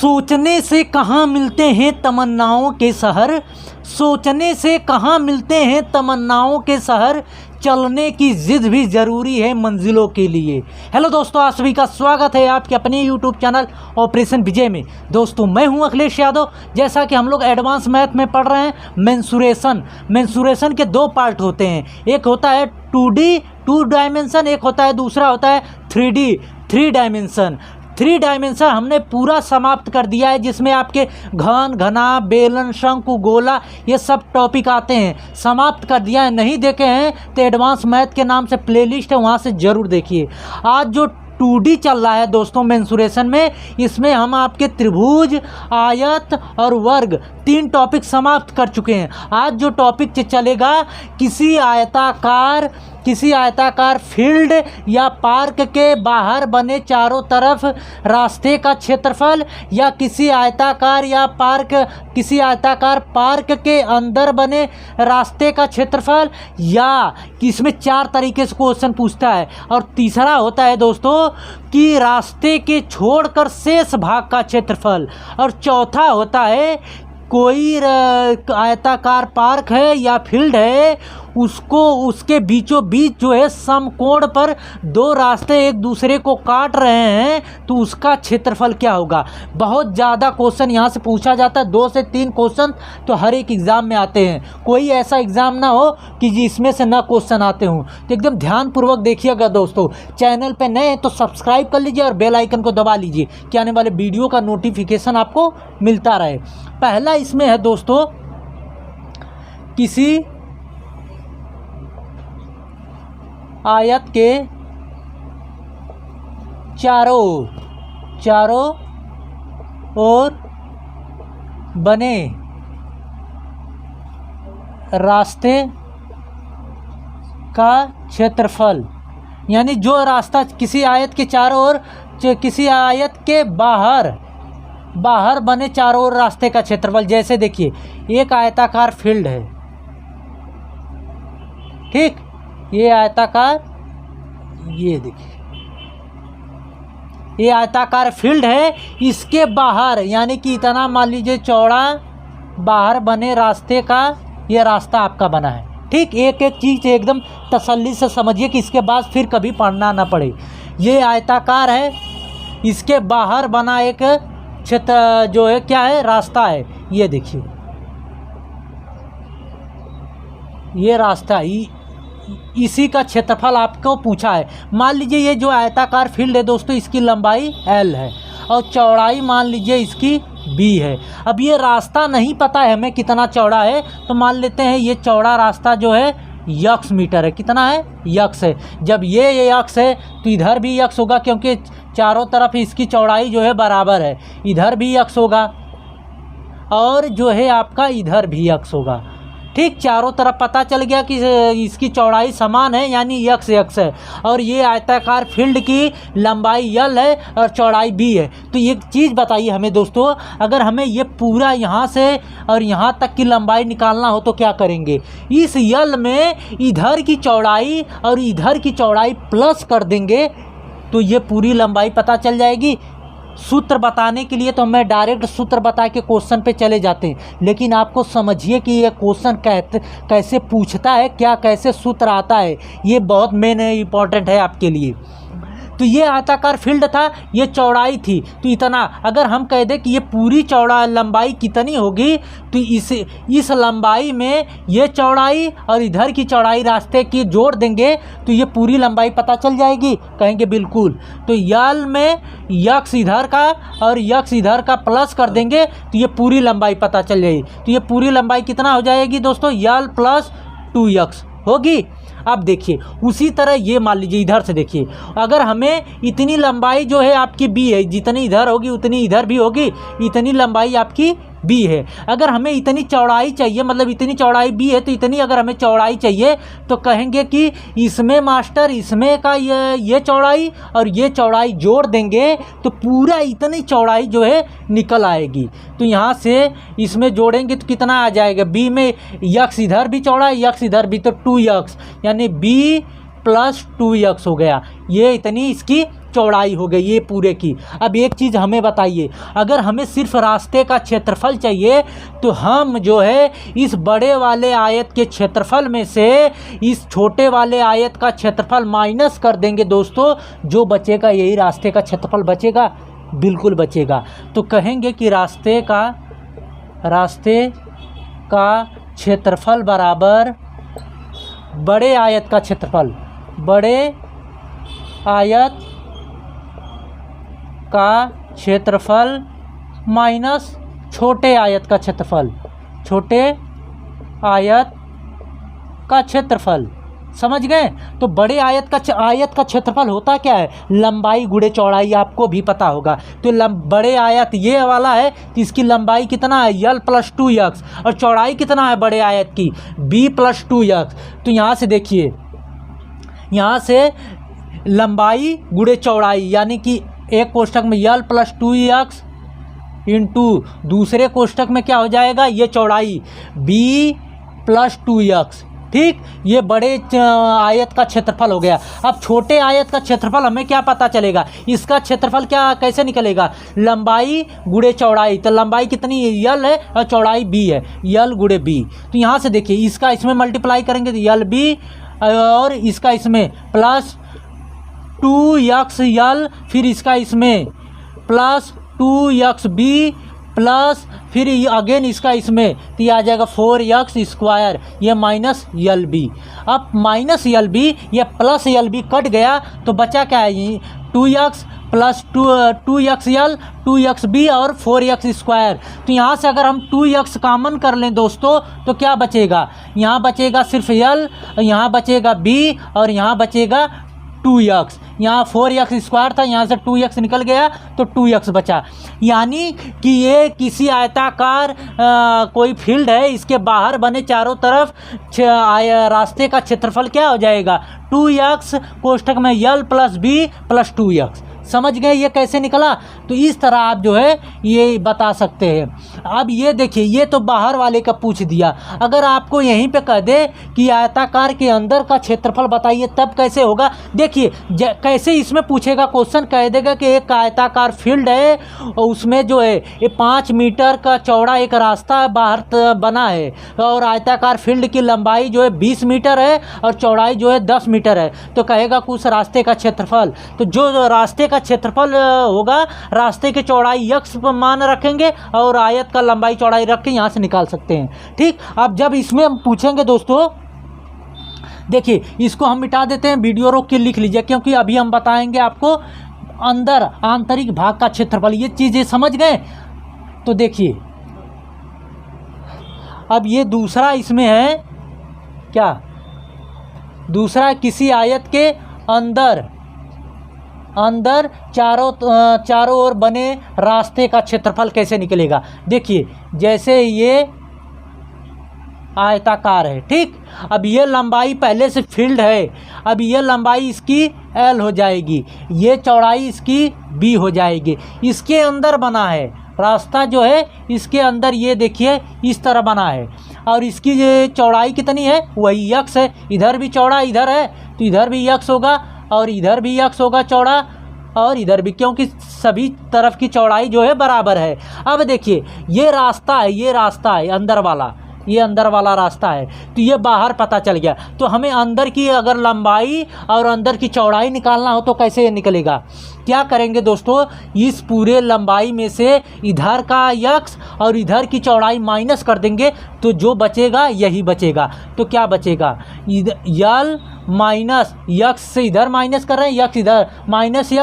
सोचने से कहाँ मिलते हैं तमन्नाओं के शहर, सोचने से कहाँ मिलते हैं तमन्नाओं के शहर, चलने की ज़िद भी ज़रूरी है मंजिलों के लिए। हेलो दोस्तों, आप सभी का स्वागत है आपके अपने यूट्यूब चैनल ऑपरेशन विजय में। दोस्तों मैं हूं अखिलेश यादव। जैसा कि हम लोग एडवांस मैथ में पढ़ रहे हैं, मेंसुरेशन के दो पार्ट होते हैं। एक होता है 2D 2 डायमेंशन, एक होता है दूसरा होता है 3D 3 डायमेंशन। 3 डायमेंशन हमने पूरा समाप्त कर दिया है, जिसमें आपके घन, घना, बेलन, शंकु, गोला ये सब टॉपिक आते हैं, समाप्त कर दिया है। नहीं देखे हैं तो एडवांस मैथ के नाम से प्लेलिस्ट है, वहाँ से ज़रूर देखिए। आज जो 2D चल रहा है दोस्तों मेंसुरेशन में, इसमें हम आपके त्रिभुज, आयत और वर्ग 3 टॉपिक समाप्त कर चुके हैं। आज जो टॉपिक चलेगा, किसी आयताकार फील्ड या पार्क के बाहर बने चारों तरफ रास्ते का क्षेत्रफल, या किसी आयताकार पार्क के अंदर बने रास्ते का क्षेत्रफल, या इसमें 4 तरीके से क्वेश्चन पूछता है। और तीसरा होता है दोस्तों कि रास्ते के छोड़कर शेष भाग का क्षेत्रफल। और चौथा होता है कोई आयताकार पार्क है या फील्ड है, उसके बीचों बीच जो है समकोण पर 2 रास्ते एक दूसरे को काट रहे हैं, तो उसका क्षेत्रफल क्या होगा। बहुत ज़्यादा क्वेश्चन यहाँ से पूछा जाता है, 2 से 3 क्वेश्चन तो हर एक एग्ज़ाम में आते हैं। कोई ऐसा एग्ज़ाम ना हो कि जिसमें से ना क्वेश्चन आते हों। तो एकदम ध्यानपूर्वक देखिएगा दोस्तों। चैनल पर नए हैं तो सब्सक्राइब कर लीजिए और बेल आइकन को दबा लीजिए कि आने वाले वीडियो का नोटिफिकेशन आपको मिलता रहे। पहला इसमें है दोस्तों, किसी आयत के चारों ओर बने रास्ते का क्षेत्रफल, यानी जो रास्ता किसी आयत के चारों ओर, किसी आयत के बाहर बने चारों ओर रास्ते का क्षेत्रफल। जैसे देखिए, एक आयताकार फील्ड है, ठीक, ये आयताकार, ये देखिए ये आयताकार फील्ड है। इसके बाहर यानी कि इतना मान लीजिए चौड़ा बाहर बने रास्ते का ये रास्ता आपका बना है, ठीक। एक एक चीज़ एकदम तसल्ली से समझिए कि इसके बाद फिर कभी पढ़ना ना पड़े। ये आयताकार है, इसके बाहर बना एक क्षेत्र जो है क्या है, रास्ता है। ये देखिए ये रास्ता इसी का क्षेत्रफल आपको पूछा है। मान लीजिए ये जो आयताकार फील्ड है दोस्तों, इसकी लंबाई L है और चौड़ाई मान लीजिए इसकी B है। अब ये रास्ता नहीं पता है हमें कितना चौड़ा है, तो मान लेते हैं ये चौड़ा रास्ता जो है x मीटर है। कितना है? x है। जब ये x है तो इधर भी x होगा, क्योंकि चारों तरफ इसकी चौड़ाई जो है बराबर है। इधर भी x होगा और जो है आपका इधर भी x होगा, ठीक। चारों तरफ पता चल गया कि इसकी चौड़ाई समान है, यानी x है। और ये आयताकार फील्ड की लंबाई L है और चौड़ाई B है। तो एक चीज़ बताइए हमें दोस्तों, अगर हमें ये पूरा यहाँ से और यहाँ तक की लंबाई निकालना हो तो क्या करेंगे। इस L में इधर की चौड़ाई और इधर की चौड़ाई प्लस कर देंगे तो ये पूरी लंबाई पता चल जाएगी। सूत्र बताने के लिए तो मैं डायरेक्ट सूत्र बता के क्वेश्चन पे चले जाते हैं, लेकिन आपको समझिए कि ये क्वेश्चन कैसे पूछता है, क्या कैसे सूत्र आता है, ये बहुत मेन इम्पॉर्टेंट है आपके लिए। तो ये आयताकार फील्ड था, ये चौड़ाई थी, तो इतना अगर हम कह दें कि ये पूरी चौड़ा लंबाई कितनी होगी, तो इस लंबाई में ये चौड़ाई और इधर की चौड़ाई रास्ते की जोड़ देंगे तो ये पूरी लंबाई पता चल जाएगी। कहेंगे बिल्कुल। तो यल में x इधर का और x इधर का प्लस कर देंगे तो ये पूरी लंबाई पता चल जाएगी। तो ये पूरी लंबाई कितना हो जाएगी दोस्तों, यल प्लस 2x होगी। अब देखिए उसी तरह ये मान लीजिए इधर से देखिए, अगर हमें इतनी लंबाई जो है आपकी B है, जितनी इधर होगी उतनी इधर भी होगी, इतनी लंबाई आपकी B है। अगर हमें इतनी चौड़ाई चाहिए, मतलब इतनी चौड़ाई B है, तो इतनी अगर हमें चौड़ाई चाहिए तो कहेंगे कि इसमें मास्टर इसमें का ये चौड़ाई और ये चौड़ाई जोड़ देंगे तो पूरा इतनी चौड़ाई जो है निकल आएगी। तो यहाँ से इसमें जोड़ेंगे तो कितना आ जाएगा, B में x इधर भी चौड़ा है, x इधर भी, तो 2x यानी B + 2x हो गया। ये इतनी इसकी चौड़ाई हो गई ये पूरे की। अब एक चीज़ हमें बताइए, अगर हमें सिर्फ रास्ते का क्षेत्रफल चाहिए तो हम जो है इस बड़े वाले आयत के क्षेत्रफल में से इस छोटे वाले आयत का क्षेत्रफल माइनस कर देंगे दोस्तों, जो बचेगा यही रास्ते का क्षेत्रफल बचेगा, बिल्कुल बचेगा। तो कहेंगे कि रास्ते का क्षेत्रफल बराबर बड़े आयत का क्षेत्रफल, बड़े आयत का क्षेत्रफल माइनस छोटे आयत का क्षेत्रफल, छोटे आयत का क्षेत्रफल। समझ गए? तो बड़े आयत का क्षेत्रफल होता क्या है? लंबाई गुणे चौड़ाई, आपको भी पता होगा। तो बड़े आयत ये वाला है तो इसकी लंबाई कितना है? l + 2x, और चौड़ाई कितना है बड़े आयत की? b + 2x। तो यहाँ से देखिए, यहाँ से लंबाई गुणे चौड़ाई यानी कि एक कोष्ठक में l + 2x इंटू दूसरे कोष्ठक में क्या हो जाएगा? ये चौड़ाई b + 2x। ठीक, ये बड़े आयत का क्षेत्रफल हो गया। अब छोटे आयत का क्षेत्रफल हमें क्या पता चलेगा? इसका क्षेत्रफल क्या कैसे निकलेगा? लंबाई गुणे चौड़ाई। तो लंबाई कितनी है? l है और चौड़ाई b है, l गुणे b। तो यहाँ से देखिए, इसका इसमें मल्टीप्लाई करेंगे तो lb, और इसका इसमें प्लस 2xl, फिर इसका इसमें प्लस 2xb, प्लस फिर अगेन इसका इसमें, तो ये आ जाएगा 4x², ये माइनस lb। अब माइनस lb ये प्लस lb कट गया तो बचा क्या है? 2x प्लस 2xl, 2xb और 4x²। तो यहाँ से अगर हम 2x कॉमन कर लें दोस्तों तो क्या बचेगा? यहाँ बचेगा सिर्फ l, यहाँ बचेगा b और यहाँ बचेगा 2x। यहाँ 4x² था, यहाँ से 2x निकल गया तो 2x बचा। यानी कि ये किसी आयताकार कोई फील्ड है, इसके बाहर बने चारों तरफ रास्ते का क्षेत्रफल क्या हो जाएगा? 2x कोष्ठक में l + b + 2x। समझ गए ये कैसे निकला? तो इस तरह आप जो है ये बता सकते हैं। अब ये देखिए, ये तो बाहर वाले का पूछ दिया। अगर आपको यहीं पे कह दे कि आयताकार के अंदर का क्षेत्रफल बताइए, तब कैसे होगा? देखिए कैसे इसमें पूछेगा क्वेश्चन, कह देगा कि एक आयताकार फील्ड है और उसमें जो है ये 5 मीटर का चौड़ा एक रास्ता बाहर बना है, और आयताकार फील्ड की लंबाई जो है 20 मीटर है और चौड़ाई जो है 10 मीटर है। तो कहेगा कि उस रास्ते का क्षेत्रफल, तो जो रास्ते का क्षेत्रफल होगा, रास्ते की चौड़ाई x मान रखेंगे और आयत का लंबाई चौड़ाई रख के यहाँ से निकाल सकते हैं। ठीक, अब जब इसमें हम पूछेंगे दोस्तों, देखिए इसको हम मिटा देते हैं, वीडियो रोक के लिख लीजिए, क्योंकि अभी हम बताएंगे आपको अंदर आंतरिक भाग का क्षेत्रफल। ये चीज़ें समझ गए? तो देखिए अब ये दूसरा इसमें है क्या? दूसरा किसी आयत के अंदर चारों ओर बने रास्ते का क्षेत्रफल कैसे निकलेगा? देखिए जैसे ये आयताकार है, ठीक, अब ये लंबाई पहले से फील्ड है, अब ये लंबाई इसकी l हो जाएगी, ये चौड़ाई इसकी b हो जाएगी। इसके अंदर बना है रास्ता जो है, इसके अंदर ये देखिए इस तरह बना है, और इसकी ये चौड़ाई कितनी है? वही x है। इधर भी चौड़ा इधर है तो इधर भी x होगा और इधर भी x होगा चौड़ा, और इधर भी, क्योंकि सभी तरफ की चौड़ाई जो है बराबर है। अब देखिए ये रास्ता है अंदर वाला, ये अंदर वाला रास्ता है, तो ये बाहर पता चल गया। तो हमें अंदर की अगर लंबाई और अंदर की चौड़ाई निकालना हो तो कैसे निकलेगा? क्या करेंगे दोस्तों, इस पूरे लंबाई में से इधर का x और इधर की चौड़ाई माइनस कर देंगे, तो जो बचेगा यही बचेगा। तो क्या बचेगा? l माइनस x से इधर माइनस कर रहे हैं, x इधर, माइनस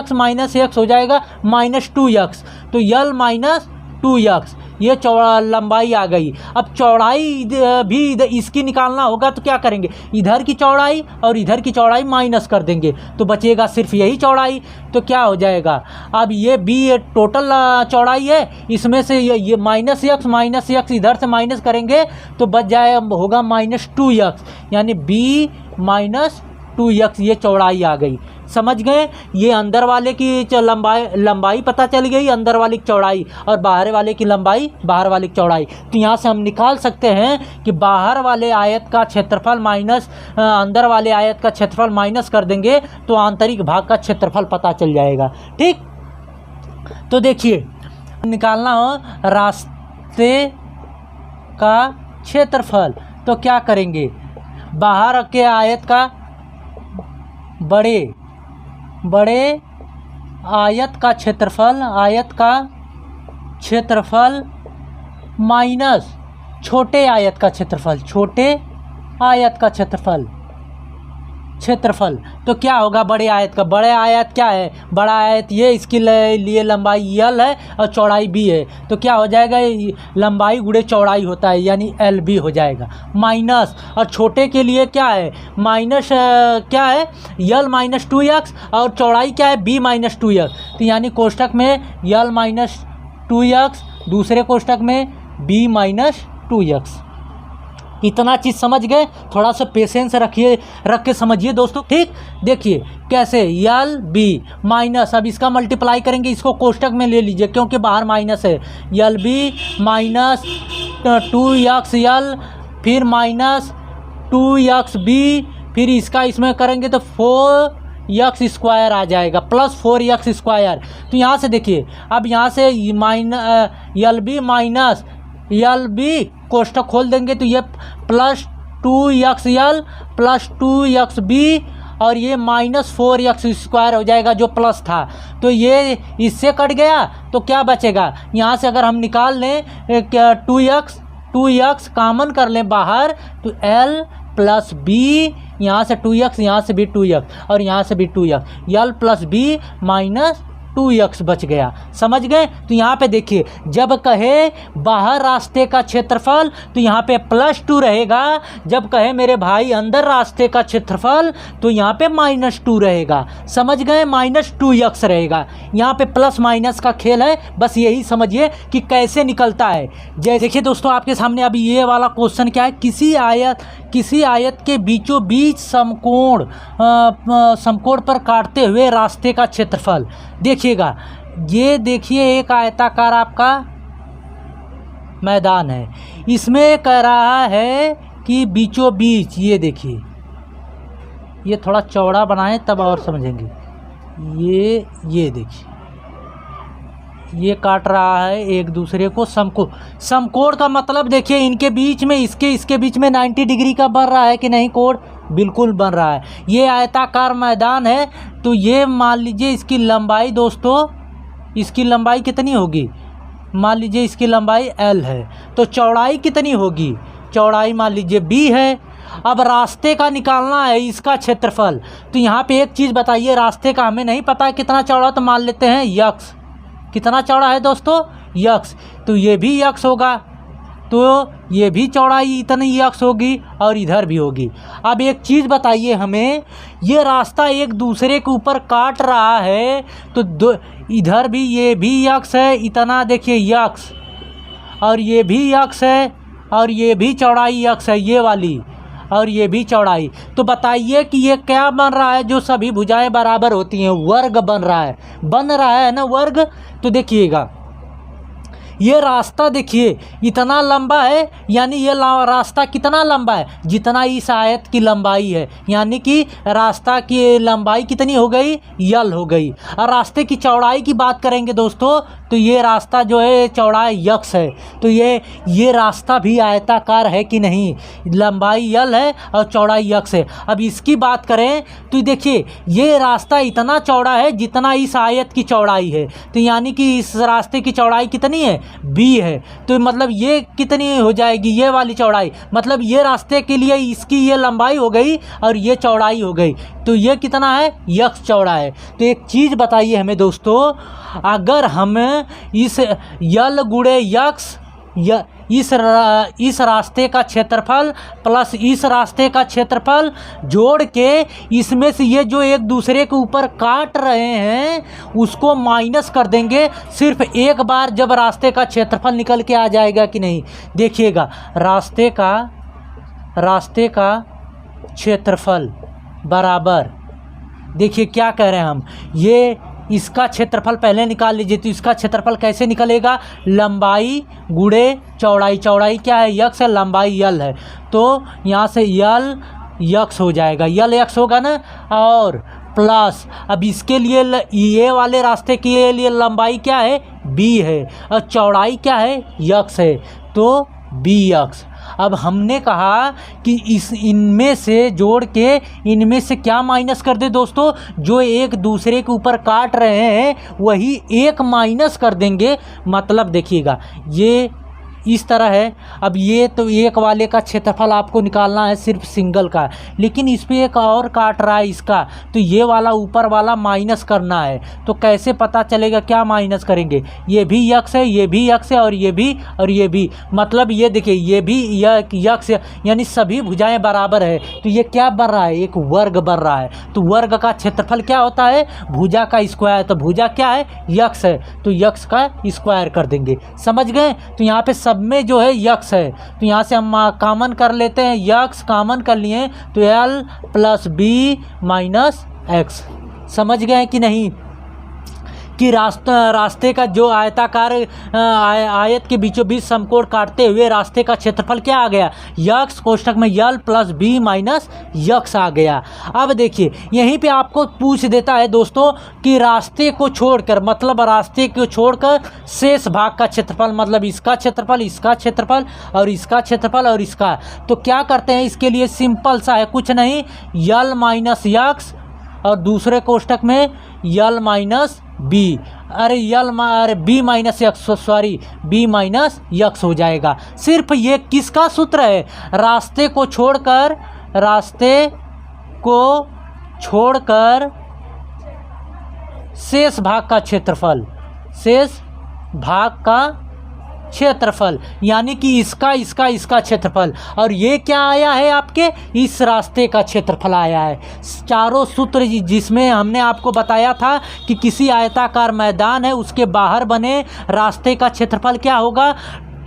x हो जाएगा -2x। तो l माइनस 2x, ये चौड़ा लंबाई आ गई। अब चौड़ाई भी इसकी निकालना होगा तो क्या करेंगे? इधर की चौड़ाई और इधर की चौड़ाई माइनस कर देंगे तो बचेगा सिर्फ यही चौड़ाई। तो क्या हो जाएगा? अब ये b टोटल चौड़ाई है, इसमें से ये माइनस x इधर से माइनस करेंगे तो बच जाए होगा -2x, यानी b - 2x, ये चौड़ाई आ गई। समझ गए। ये अंदर वाले की लंबाई पता चल गई, अंदर वाली की चौड़ाई, और बाहर वाले की लंबाई, बाहर वाली की चौड़ाई। तो यहाँ से हम निकाल सकते हैं कि बाहर वाले आयत का क्षेत्रफल माइनस अंदर वाले आयत का क्षेत्रफल माइनस कर देंगे तो आंतरिक भाग का क्षेत्रफल पता चल जाएगा। ठीक, तो देखिए निकालना हो रास्ते का क्षेत्रफल, तो क्या करेंगे, बाहर के आयत का बड़े आयत का क्षेत्रफल माइनस छोटे आयत का क्षेत्रफल, तो क्या होगा, बड़े आयत क्या है, बड़ा आयत ये, इसके लिए लंबाई यल है और चौड़ाई बी है, तो क्या हो जाएगा, लंबाई गुणे चौड़ाई होता है यानी एल बी हो जाएगा, माइनस, और छोटे के लिए क्या है, माइनस क्या है, यल माइनस 2x, और चौड़ाई क्या है, बी माइनस 2x, तो यानी कोष्ठक में यल माइनस 2x, दूसरे कोष्ठक में बी माइनस 2x। इतना चीज़ समझ गए, थोड़ा सा पेशेंस रख के समझिए दोस्तों। ठीक, देखिए कैसे, यल बी माइनस, अब इसका मल्टीप्लाई करेंगे, इसको कोष्ठक में ले लीजिए क्योंकि बाहर माइनस है, यल बी माइनस 2x यल, फिर माइनस 2x बी, फिर इसका इसमें करेंगे तो 4x स्क्वायर आ जाएगा, प्लस 4x स्क्वायर। तो यहाँ से देखिए, अब यहाँ से यल बी माइनस यल बी कोष्ठक खोल देंगे तो ये प्लस 2x यल प्लस 2x बी, और ये माइनस 4x स्क्वायर हो जाएगा जो प्लस था, तो ये इससे कट गया, तो क्या बचेगा, यहाँ से अगर हम निकाल लें 2x कॉमन कर लें बाहर, तो l प्लस बी, यहाँ से 2x, यहाँ से भी 2x, और यहाँ से भी 2x, यल प्लस बी माइनस 2x बच गया। समझ गए। तो यहाँ पे देखिए, जब कहे बाहर रास्ते का क्षेत्रफल तो यहाँ पे +2 रहेगा, जब कहे मेरे भाई अंदर रास्ते का क्षेत्रफल तो यहाँ पे -2 रहेगा। समझ गए, -2x रहेगा। यहाँ पे प्लस माइनस का खेल है, बस यही समझिए कि कैसे निकलता है। जैसे देखिए दोस्तों, आपके सामने अभी ये वाला क्वेश्चन क्या है, किसी आयत के बीचों बीच समकोण पर काटते हुए रास्ते का क्षेत्रफल। देखिएगा, ये देखिए एक आयताकार आपका मैदान है, इसमें कह रहा है कि बीचों बीच, ये देखिए, ये थोड़ा चौड़ा बनाएं तब और समझेंगे। ये देखिए, ये काट रहा है एक दूसरे को समकोण का मतलब देखिए, इनके बीच में इसके बीच में 90 डिग्री का बन रहा है कि नहीं कोण, बिल्कुल बन रहा है। ये आयताकार मैदान है, तो ये मान लीजिए इसकी लंबाई दोस्तों, इसकी लंबाई कितनी होगी, मान लीजिए इसकी लंबाई l है, तो चौड़ाई कितनी होगी, चौड़ाई मान लीजिए b है। अब रास्ते का निकालना है इसका क्षेत्रफल, तो यहाँ पे एक चीज़ बताइए, रास्ते का हमें नहीं पता है कितना चौड़ा, तो मान लेते हैं x। कितना चौड़ा है दोस्तों, x, तो ये भी x होगा, तो ये भी चौड़ाई इतनी x होगी और इधर भी होगी। अब एक चीज़ बताइए हमें, ये रास्ता एक दूसरे के ऊपर काट रहा है, तो इधर भी ये भी x है, इतना देखिए x, और ये भी x है, और ये भी चौड़ाई x है, ये वाली, और ये भी चौड़ाई। तो बताइए कि ये क्या बन रहा है, जो सभी भुजाएं बराबर होती हैं, वर्ग बन रहा है ना, वर्ग। तो देखिएगा, ये रास्ता देखिए इतना लंबा है, यानी ये रास्ता कितना लंबा है, जितना इस आयत की लंबाई है, यानी कि रास्ता की लंबाई कितनी हो गई, यल हो गई। और रास्ते की चौड़ाई की बात करेंगे दोस्तों, तो ये रास्ता जो है चौड़ाई x है, तो ये रास्ता भी आयताकार है कि नहीं, लंबाई यल है और चौड़ाई x है। अब इसकी बात करें तो देखिए, ये रास्ता इतना चौड़ा है जितना इस आयत की चौड़ाई है, तो यानी कि इस रास्ते की चौड़ाई कितनी है, b है, तो मतलब ये कितनी हो जाएगी, ये वाली चौड़ाई, मतलब ये रास्ते के लिए इसकी ये लंबाई हो गई और ये चौड़ाई हो गई, तो ये कितना है, x चौड़ा है। तो एक चीज़ बताइए हमें दोस्तों, अगर हम इस यल गुणे x इस रास्ते का क्षेत्रफल प्लस इस रास्ते का क्षेत्रफल जोड़ के, इसमें से ये जो एक दूसरे के ऊपर काट रहे हैं उसको माइनस कर देंगे सिर्फ एक बार, जब रास्ते का क्षेत्रफल निकल के आ जाएगा कि नहीं। देखिएगा, रास्ते का क्षेत्रफल बराबर देखिए क्या कह रहे हैं हम, ये इसका क्षेत्रफल पहले निकाल लीजिए। तो इसका क्षेत्रफल कैसे निकलेगा, लंबाई गुणे चौड़ाई, चौड़ाई क्या है यक्स है, लंबाई यल है, तो यहाँ से यल यक्स हो जाएगा, यल यक्स होगा ना, और प्लस अब इसके लिए ये वाले रास्ते के लिए लंबाई क्या है बी है और चौड़ाई क्या है यक्स है, तो बी यक्स। अब हमने कहा कि इनमें से जोड़ के इनमें से क्या माइनस कर दे दोस्तों, जो एक दूसरे के ऊपर काट रहे हैं वही एक माइनस कर देंगे। मतलब देखिएगा ये इस तरह है। अब ये तो एक वाले का क्षेत्रफल आपको निकालना है सिर्फ सिंगल का, लेकिन इस पर एक और काट रहा है इसका, तो ये वाला ऊपर वाला माइनस करना है। तो कैसे पता चलेगा, क्या माइनस करेंगे, ये भी यक्स है, ये भी यक्स है, और ये भी और ये भी। मतलब ये देखिए ये भी यक्स, यानी सभी भुजाएं बराबर है। तो ये क्या बन रहा है, एक वर्ग बन रहा है। तो वर्ग का क्षेत्रफल क्या होता है, भुजा का स्क्वायर। तो भुजा क्या है यक्स है, तो यक्स का स्क्वायर कर देंगे। समझ गए। तो यहाँ पे सब में जो है यक्स है, तो यहाँ से हम कॉमन कर लेते हैं, यक्स कॉमन कर लिए तो L plus B minus X. समझ गए कि नहीं, कि रास्ते का जो आयताकार आयत के बीचों बीच समकोण काटते हुए रास्ते का क्षेत्रफल क्या आ गया, यक्स कोष्ठक में यल प्लस बी माइनस यक्स आ गया। अब देखिए यहीं पे आपको पूछ देता है दोस्तों कि रास्ते को छोड़कर, मतलब रास्ते को छोड़कर शेष भाग का क्षेत्रफल, मतलब इसका क्षेत्रफल, इसका क्षेत्रफल और इसका क्षेत्रफल और इसका। तो क्या करते हैं, इसके लिए सिंपल सा है, कुछ नहीं, यल माइनस यक्स और दूसरे कोष्ठक में यल माइनस बी, अरे B minus X, sorry B minus X हो जाएगा। सिर्फ ये किसका सूत्र है, रास्ते को छोड़कर शेष भाग का क्षेत्रफल, शेष भाग का क्षेत्रफल, यानी कि इसका क्षेत्रफल। और ये क्या आया है आपके, इस रास्ते का क्षेत्रफल आया है। चारों सूत्र जिसमें हमने आपको बताया था कि किसी आयताकार मैदान है उसके बाहर बने रास्ते का क्षेत्रफल क्या होगा,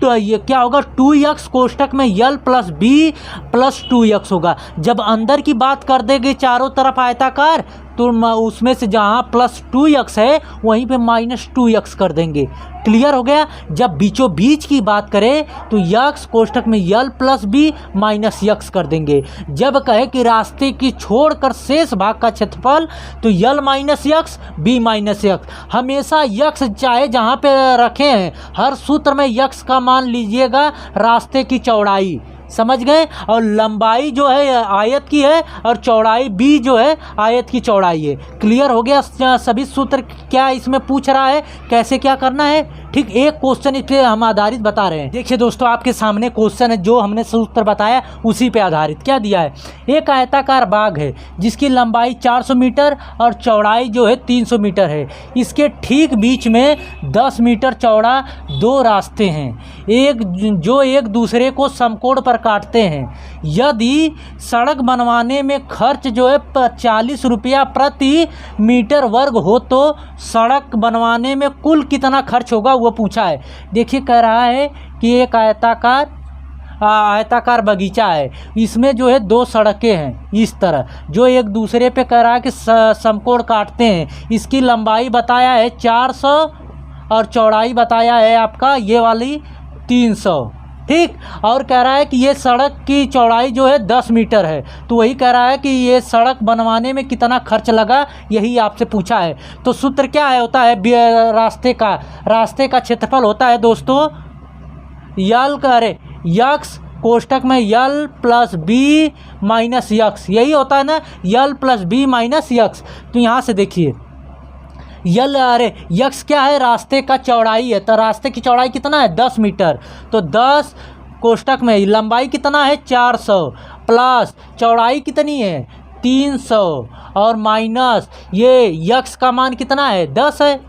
तो ये क्या होगा 2x कोष्ठक में यल प्लस बी प्लस 2x होगा। जब अंदर की बात कर देंगे चारों तरफ आयताकार, तो उसमें से जहाँ प्लस 2x है वहीं पे माइनस 2x कर देंगे। क्लियर हो गया। जब बीचों बीच की बात करें तो यक्स कोष्ठक में यल प्लस बी माइनस यक्स कर देंगे। जब कहे कि रास्ते की छोड़कर शेष भाग का क्षेत्रफल, तो यल माइनस यक्स बी माइनस यक्स। हमेशा यक्स चाहे जहाँ पे रखे हैं, हर सूत्र में यक्स का मान लीजिएगा रास्ते की चौड़ाई। समझ गए। और लंबाई जो है आयत की है और चौड़ाई बी जो है आयत की चौड़ाई है। क्लियर हो गया सभी सूत्र। क्या इसमें पूछ रहा है कैसे क्या करना है, ठीक एक क्वेश्चन इस पर हम आधारित बता रहे हैं। देखिए दोस्तों आपके सामने क्वेश्चन है, जो हमने सूत्र बताया उसी पे आधारित। क्या दिया है, एक आयताकार बाग है जिसकी लंबाई 400 मीटर और चौड़ाई जो है 300 मीटर है। इसके ठीक बीच में 10 मीटर चौड़ा दो रास्ते हैं, जो एक दूसरे को समकोण पर काटते हैं। यदि सड़क बनवाने में खर्च जो है 40 रुपया प्रति मीटर वर्ग हो, तो सड़क बनवाने में कुल कितना खर्च होगा वो पूछा है। देखिए कह रहा है कि एक आयताकार बगीचा है, इसमें जो है दो सड़कें हैं इस तरह, जो एक दूसरे पे कह रहा है कि समकोण काटते हैं। इसकी लंबाई बताया है 400 और चौड़ाई बताया है आपका ये वाली 300, ठीक। और कह रहा है कि ये सड़क की चौड़ाई जो है 10 मीटर है। तो वही कह रहा है कि ये सड़क बनवाने में कितना खर्च लगा, यही आपसे पूछा है। तो सूत्र क्या है होता है रास्ते का क्षेत्रफल होता है दोस्तों यक्स कोष्ठक में यल प्लस बी माइनस यक्स, यही होता है ना, यल प्लस बी माइनस यक्स। तो यहाँ से देखिए यक्स क्या है, रास्ते का चौड़ाई है। तो रास्ते की चौड़ाई कितना है 10 मीटर, तो 10 कोष्ठक में लंबाई कितना है 400 प्लस चौड़ाई कितनी है 300 और माइनस ये यक्स का मान कितना है 10 है।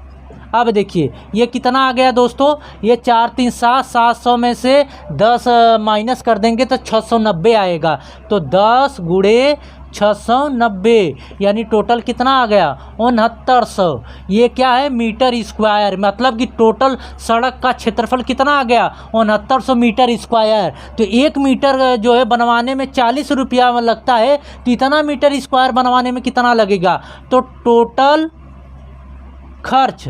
अब देखिए ये कितना आ गया दोस्तों, ये 4 3 7, 700 में से 10 माइनस कर देंगे तो 690 आएगा। तो 10 गुणे 690, यानी टोटल कितना आ गया 6900। ये क्या है मीटर स्क्वायर, मतलब कि टोटल सड़क का क्षेत्रफल कितना आ गया 6900 मीटर स्क्वायर। तो 1 मीटर जो है बनवाने में 40 रुपया लगता है, तो इतना मीटर स्क्वायर बनवाने में कितना लगेगा। तो टोटल खर्च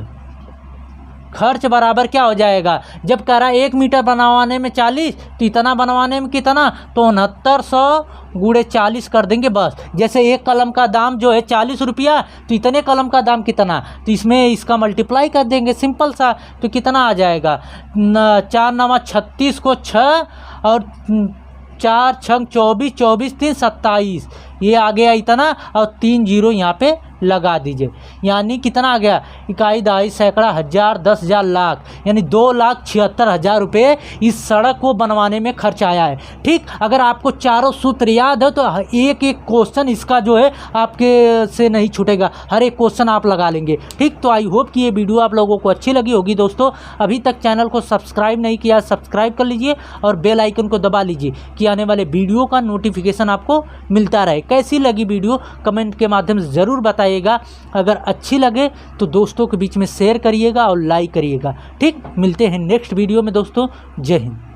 बराबर क्या हो जाएगा, जब कह रहा 1 मीटर बनवाने में 40, तो इतना बनवाने में कितना, तो 6900 गुणे 40 कर देंगे बस। जैसे एक कलम का दाम जो है 40 रुपया, तो इतने कलम का दाम कितना, तो इसमें इसका मल्टीप्लाई कर देंगे सिंपल सा, तो कितना आ जाएगा 4 9 36 को 6 और 4 6 24, 24 3 27, ये आ गया इतना, और 3 जीरो यहाँ पे लगा दीजिए, यानी कितना आ गया इकाई दहाई सैकड़ा हज़ार 10,000 लाख, यानी 2,76,000 रुपये इस सड़क को बनवाने में खर्च आया है। ठीक, अगर आपको चारों सूत्र याद है तो एक एक क्वेश्चन इसका जो है आपके से नहीं छूटेगा, हर एक क्वेश्चन आप लगा लेंगे। ठीक, तो आई होप कि ये वीडियो आप लोगों को अच्छी लगी होगी। दोस्तों अभी तक चैनल को सब्सक्राइब नहीं किया, सब्सक्राइब कर लीजिए और बेल आइकन को दबा लीजिए कि आने वाले वीडियो का नोटिफिकेशन आपको मिलता रहे। कैसी लगी वीडियो कमेंट के माध्यम से ज़रूर बताइएगा। अगर अच्छी लगे तो दोस्तों के बीच में शेयर करिएगा और लाइक करिएगा। ठीक, मिलते हैं नेक्स्ट वीडियो में दोस्तों। जय हिंद।